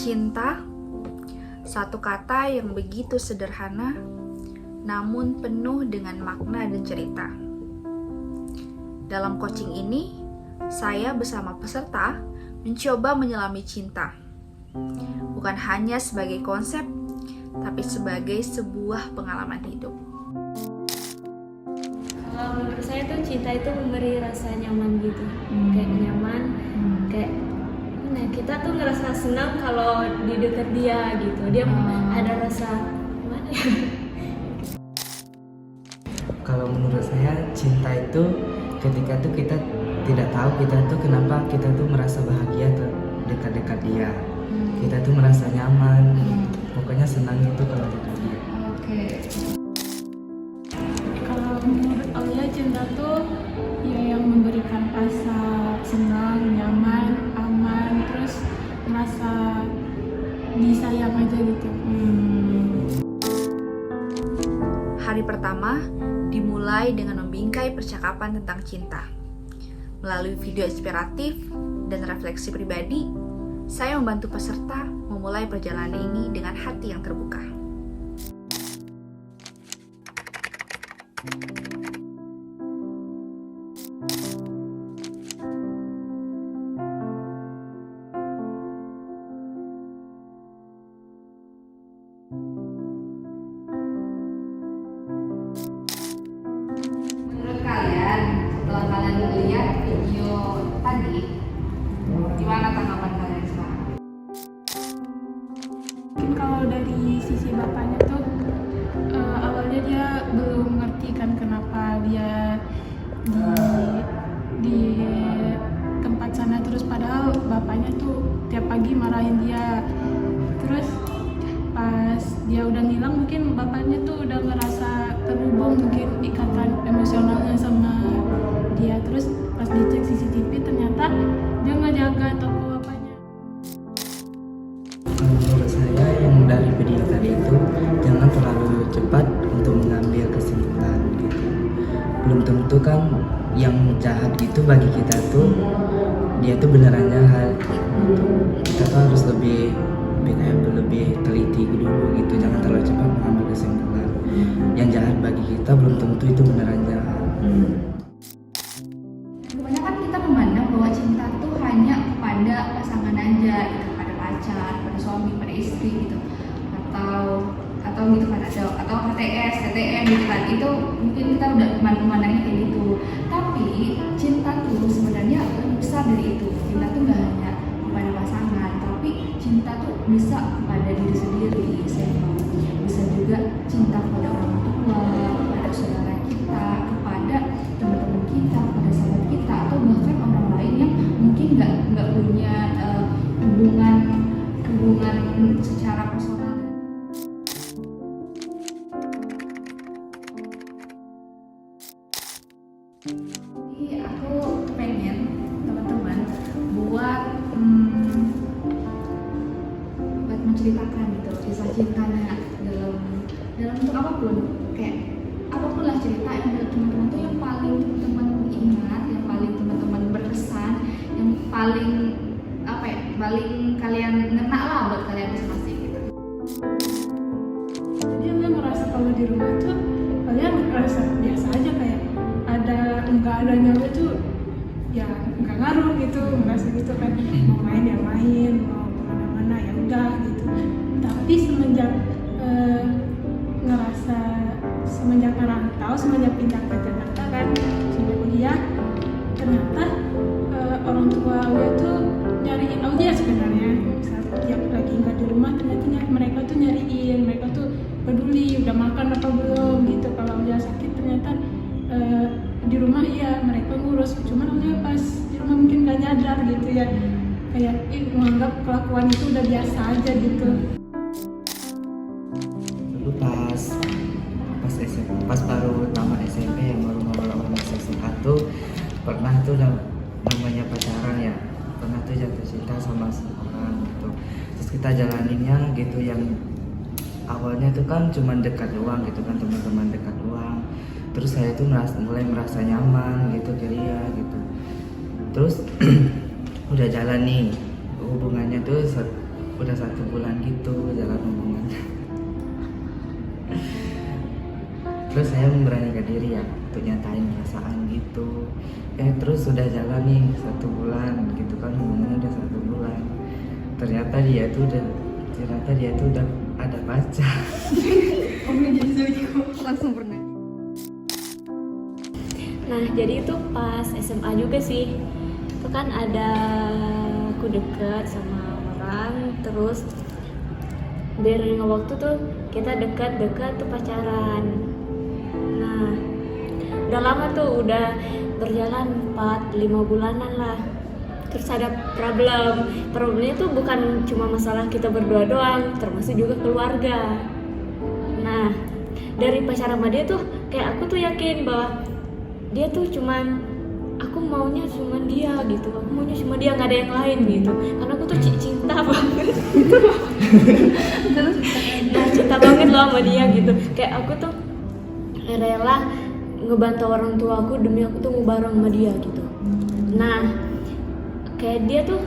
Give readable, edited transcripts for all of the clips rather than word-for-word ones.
Cinta, satu kata yang begitu sederhana, namun penuh dengan makna dan cerita. Dalam coaching ini, saya bersama peserta mencoba menyelami cinta. Bukan hanya sebagai konsep, tapi sebagai sebuah pengalaman hidup. Kalau menurut saya tuh cinta itu memberi rasa nyaman gitu, kayak nyaman, kayak kita tuh ngerasa senang kalau di dekat dia gitu. Dia ada rasa gimana ya? Kalau menurut saya cinta itu ketika tuh kita tidak tahu kita tuh kenapa kita tuh merasa bahagia tuh dekat-dekat dia. Kita tuh merasa nyaman, pokoknya senang itu kalau dekat dia. Kalau menurut Aulia, cinta tuh ya yang memberikan rasa senang, nyaman, aman, terus merasa disayang aja gitu. Hari pertama dimulai dengan membingkai percakapan tentang cinta. Melalui video inspiratif dan refleksi pribadi, saya membantu peserta memulai perjalanan ini dengan hati yang terbuka. Menurut kalian, setelah kalian melihat video tadi, gimana tanggapan kalian sekarang? Mungkin kalau dari sisi bapaknya tuh awalnya dia belum ngerti kan kenapa dia di tempat sana, terus padahal bapaknya tuh tiap pagi marahin dia. Terus pas dia udah ngilang, mungkin bapaknya tuh udah ngerasa terhubung mungkin ikatan emosionalnya sama dia. Terus pas dicek CCTV ternyata dia ngejaga toko bapaknya. Menurut saya yang dari video tadi itu jangan terlalu cepat untuk mengambil kesimpulan gitu. Belum tentu kan yang jahat itu bagi kita tuh dia tuh beneran jahat. Kita tuh harus lebih teliti dulu gitu, jangan terlalu cepat mengambil kesimpulan. Yang jahat bagi kita belum tentu itu beneran jahat. Kebanyakan kita memandang bahwa cinta itu hanya kepada pasangan aja, gitu, pada pacar, pada suami, pada istri gitu, atau gitu kan, atau HTS, TTM gitu kan. Itu mungkin kita udah memandangnya kayak gitu. Tapi cinta tuh sebenarnya lebih besar dari itu. Cinta tuh nggak hanya kepada pasangan, tapi cinta tuh bisa kepada diri sendiri, bisa juga cinta kepada orang tua, kepada saudara kita, kepada teman-teman kita, kepada sahabat kita, atau bahkan orang lain yang mungkin nggak punya hubungan secara personal. Jadi aku pengen teman-teman buat menceritakan gitu kisah cintanya dalam bentuk apapun, kayak apapun lah cerita yang menurut teman-teman tuh yang paling teman-teman ingat, yang paling teman-teman berkesan, yang paling paling kalian ngena lah buat kalian masing-masing gitu. Jadi dia ngerasa kalau di rumah tuh kalian ngerasa biasa aja, kayak ada nggak adanya tuh ya nggak ngaruh gitu, ngerasa gitu kan, mau main ya main, mau kemana-mana ya udah gitu. Tapi semenjak semenjak pindah ke Jakarta kan, semenjak kuliah, ternyata orang tua Aulia tuh nyariin Aulia sebenarnya. Saat dia lagi nggak di rumah, ternyata mereka tuh nyariin, mereka tuh peduli udah makan apa belum gitu. Kalau Aulia sakit ternyata di rumah iya mereka ngurus, cuman Aulia pas di rumah mungkin nggak nyadar gitu ya, kayak menganggap kelakuan itu udah biasa aja gitu. Dulu pas baru tamat SMP, yang baru awal SMA tuh pernah tuh namanya pacaran ya, pernah tuh jatuh cinta sama seorang gitu. Terus kita jalaninnya gitu, yang awalnya tuh kan cuma dekat doang gitu kan, teman-teman dekat doang. Terus saya tuh mulai merasa nyaman gitu ke dia gitu. Terus udah jalan nih hubungannya tuh udah 1 bulan gitu jalan hubungannya. Terus saya memberanikan diri ya untuk nyatain perasaan gitu. Terus udah jalan nih 1 bulan gitu kan, hubungannya udah 1 bulan. Ternyata dia tuh udah ada pacar. Langsung pernah. Nah jadi itu pas SMA juga sih, itu kan ada aku deket sama orang, terus beriring waktu tuh kita dekat tuh pacaran. Nah udah lama tuh, udah berjalan 4-5 bulanan lah. Terus ada problemnya tuh bukan cuma masalah kita berdua doang, termasuk juga keluarga. Nah dari pacaran sama dia tuh kayak aku tuh yakin bahwa dia tuh aku maunya cuma dia gitu, aku maunya cuma dia, nggak ada yang lain gitu, karena aku tuh cinta banget gitu. Nah cinta banget loh sama dia gitu, kayak aku tuh rela ngebantu orang tua aku demi aku tuh mau bareng sama dia gitu. Nah kayak dia tuh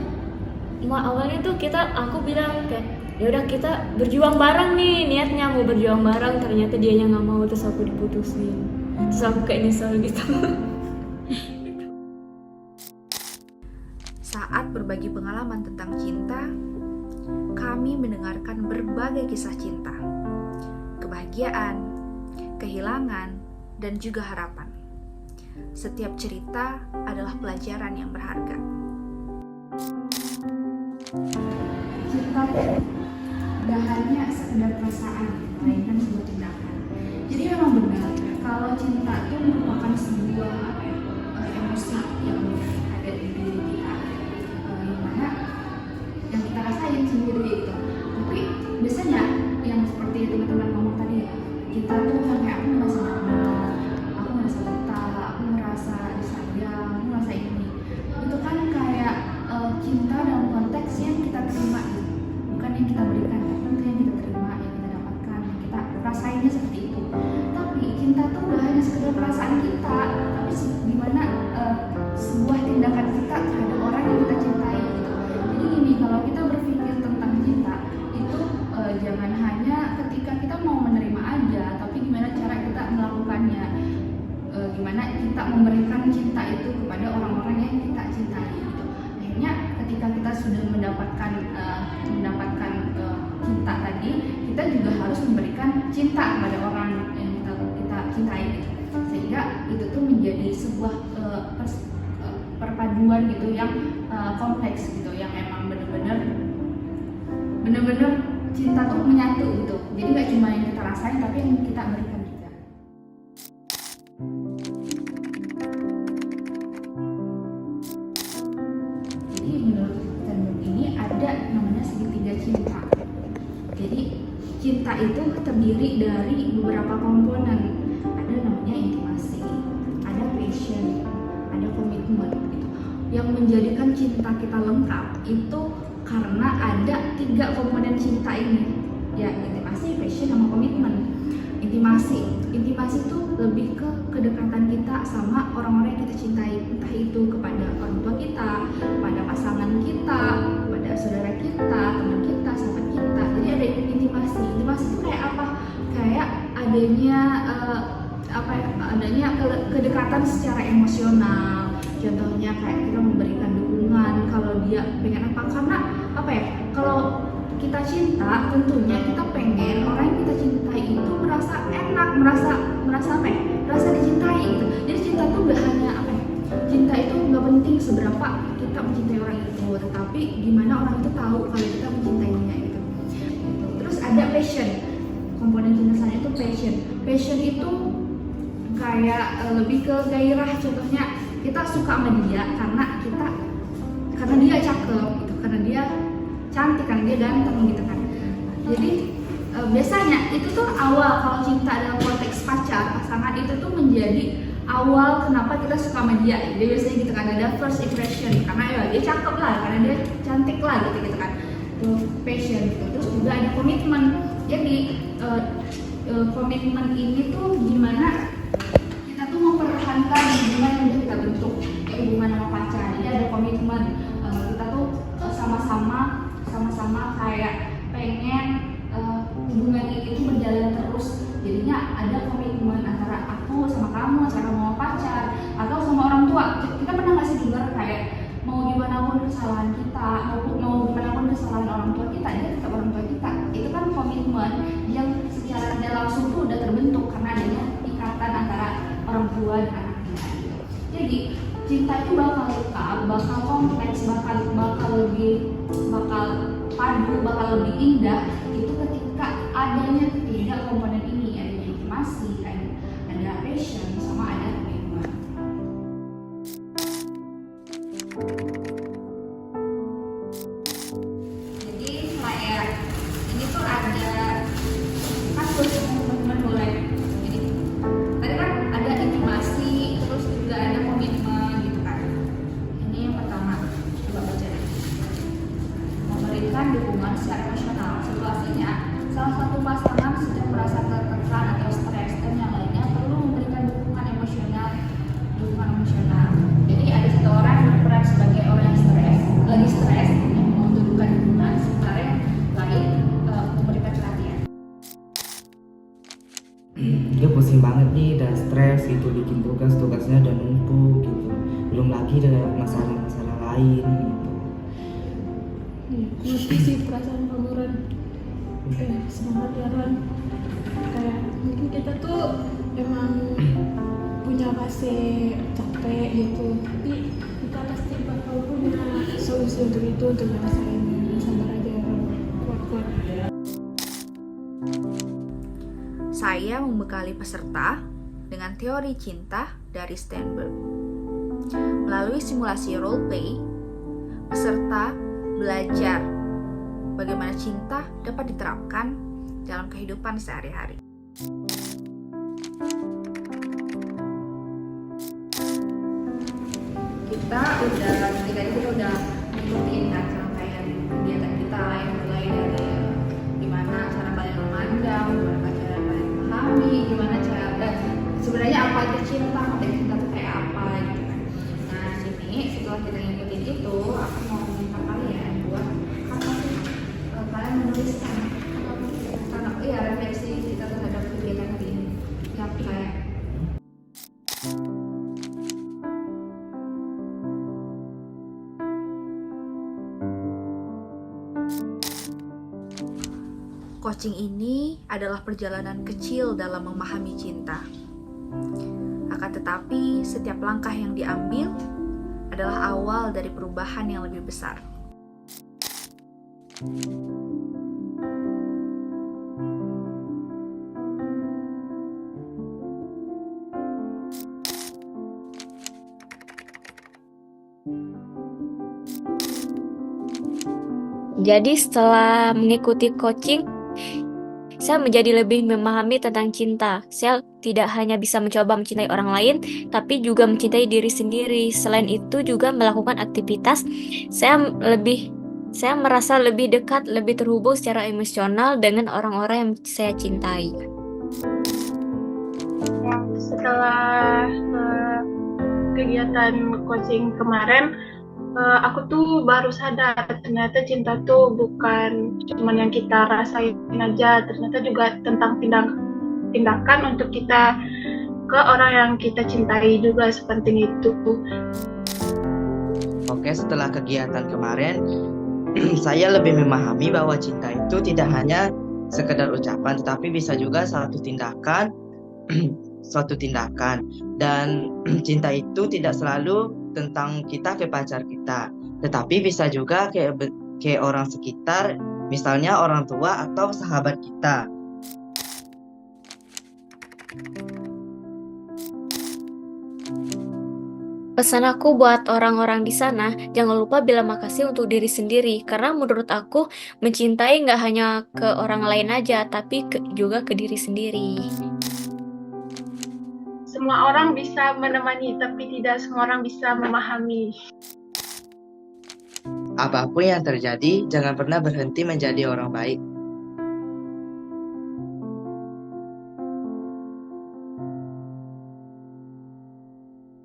awalnya tuh aku bilang kayak ya udah kita berjuang bareng nih, niatnya mau berjuang bareng, ternyata dianya nggak mau, terus aku diputusin. Terus aku kayak nyesel gitu. Saat berbagi pengalaman tentang cinta, kami mendengarkan berbagai kisah cinta, kebahagiaan, kehilangan, dan juga harapan. Setiap cerita adalah pelajaran yang berharga. Cinta tidak hanya sekedar perasaan, melainkan sebuah tindakan. Jadi memang benar kalau cinta itu merupakan sebuah emosi yang ada di diri kita, yang mana yang kita rasain sendiri itu. Tapi biasanya yang seperti teman-teman ngomong tadi, kita tuh kayak aku merasa nyaman, aku merasa betah, aku merasa disayang, aku merasa ini. Itu kan kayak cinta dalam konteks yang kita terima, bukan yang kita berikan, tapi yang kita terima, yang kita dapatkan, yang kita rasainnya seperti itu. Tapi cinta tuh gak hanya sekedar perasaan kita, tapi gimana sebuah tindakan kita terhadap orang yang kita cintai gitu. Jadi gini, kalau kita berpikir tentang cinta itu jangan hanya ketika kita mau menerima aja, tapi gimana cara kita melakukannya, gimana kita memberikan cinta itu kepada orang-orang yang kita cintai gitu. Akhirnya ketika kita sudah mendapatkan cinta tadi, kita juga harus memberikan cinta kepada orang yang kita cintai gitu. Sehingga itu tuh menjadi sebuah perpaduan gitu yang kompleks gitu, yang emang bener-bener cinta tuh menyatu gitu. Jadi gak cuma yang kita rasain, tapi yang kita berikan juga. Jadi menurut Cenderung ini ada namanya segitiga cinta. Jadi cinta itu terdiri dari beberapa komponen. Ada namanya intimasi, ada passion, ada komitmen gitu. Yang menjadikan cinta kita lengkap itu karena ada 3 komponen cinta ini, ya intimasi, passion, sama komitmen. Intimasi itu lebih ke kedekatan kita sama orang-orang yang kita cintai, entah itu kepada orang tua kita, kepada pasangan kita, kepada saudara kita, teman kita, sahabat kita. Jadi ada intimasi itu kayak apa? Kayak adanya kedekatan secara emosional. Contohnya kayak kita memberikan dukungan kalau dia pengen apa, karena kalau kita cinta tentunya kita pengen orang yang kita cintai itu merasa enak, merasa dicintai gitu. Jadi cinta tuh gak hanya cinta itu gak penting seberapa kita mencintai orang itu, tetapi gimana orang itu tahu kalau kita mencintainya gitu. Terus ada passion, komponen cinta saya itu passion itu kayak lebih ke gairah. Contohnya kita suka sama dia karena dia cakep gitu, karena dia cantik, karena dia ganteng gitu kan. Jadi biasanya itu tuh awal, kalau cinta dalam konteks pasangan itu tuh menjadi awal kenapa kita suka sama dia. Jadi biasanya gitu kan, ada first impression karena ya dia cakep lah, karena dia cantik lah gitu kan. Itu passion gitu. Terus juga ada komitmen. Jadi komitmen ini tuh gimana kita tuh mempertahankan hubungan yang kita bentuk, hubungan sama pacar. Jadi ada komitmen, kita tuh sama-sama sama-sama kayak pengen hubungan ini tuh berjalan terus. Jadinya ada komitmen antara aku sama kamu, antara kamu sama pacar atau sama orang tua. Kita pernah nggak sih dengar kayak mau gimana pun kesalahan kita, mau gimana pun kesalahan orang tua kita, dia tetap orang tua kita. Itu kan komitmen yang secara tidak langsung tuh udah terbentuk karena adanya ikatan antara orang tua dan anaknya. Jadi cinta itu bakal lengkap, bakal kompleks, bakal padu, bakal lebih indah itu ketika adanya ketiga komponen ini, adanya intimasi, ada passion, sama ada komitmen. Jadi kayak ini tuh ada kasus teman-teman boleh. Jadi tadi kan ada intimasi, terus juga ada komitmen gitu kan. Ini yang pertama, coba baca deh. Memberikan dukungan secara emosional. Situasinya, salah satu pasangan sedang merasa tertekan atau stres dan yang lainnya perlu memberikan dukungan emosional. Jadi ada satu orang yang berperan sebagai orang yang lagi stres, yang membutuhkan dukungan, sementara yang lain memberikan perhatian. Dia pusing banget nih dan stres gitu, bikin tugasnya udah numpuk gitu, belum lagi ada masalah-masalah lain gitu. Ngerti sih perasaan kamu Ran. Semangat ya Ran. Kayak mungkin kita tuh emang punya fase capek gitu, tapi kita pasti bakal punya solusi untuk itu, untuk ngerasain. Sabar aja Ran, kuat-kuat. Saya membekali peserta dengan teori cinta dari Sternberg. Melalui simulasi role play, peserta belajar bagaimana cinta dapat diterapkan dalam kehidupan sehari-hari. Ketika kita udah ngikutin kan serangkaian kegiatan kita yang mulai dari gimana cara kalian memandang, gimana cara kalian memahami, gimana cara dan sebenarnya apa itu cinta, konteks cinta itu kayak apa gitu kan. Nah sini setelah kita ngikutin itu, aku mau minta kalian buat apa sih kalian menuliskan karena refleksi kita terhadap kegiatan hari ini. Yang kayak Coaching ini adalah perjalanan kecil dalam memahami cinta. Akan tetapi, setiap langkah yang diambil adalah awal dari perubahan yang lebih besar. Jadi setelah mengikuti coaching, saya menjadi lebih memahami tentang cinta. Saya tidak hanya bisa mencoba mencintai orang lain, tapi juga mencintai diri sendiri. Selain itu juga melakukan aktivitas, saya merasa lebih dekat, lebih terhubung secara emosional dengan orang-orang yang saya cintai. Setelah kegiatan coaching kemarin, aku tuh baru sadar ternyata cinta tuh bukan cuma yang kita rasain aja, ternyata juga tentang tindakan untuk kita ke orang yang kita cintai juga sepenting itu. Oke, setelah kegiatan kemarin saya lebih memahami bahwa cinta itu tidak hanya sekedar ucapan, tetapi bisa juga suatu tindakan dan cinta itu tidak selalu tentang kita ke pacar kita, tetapi bisa juga kayak orang sekitar, misalnya orang tua atau sahabat kita. Pesan aku buat orang-orang di sana, jangan lupa bilang makasih untuk diri sendiri, karena menurut aku mencintai nggak hanya ke orang lain aja, tapi juga ke diri sendiri. Semua orang bisa menemani, tapi tidak semua orang bisa memahami. Apapun yang terjadi, jangan pernah berhenti menjadi orang baik.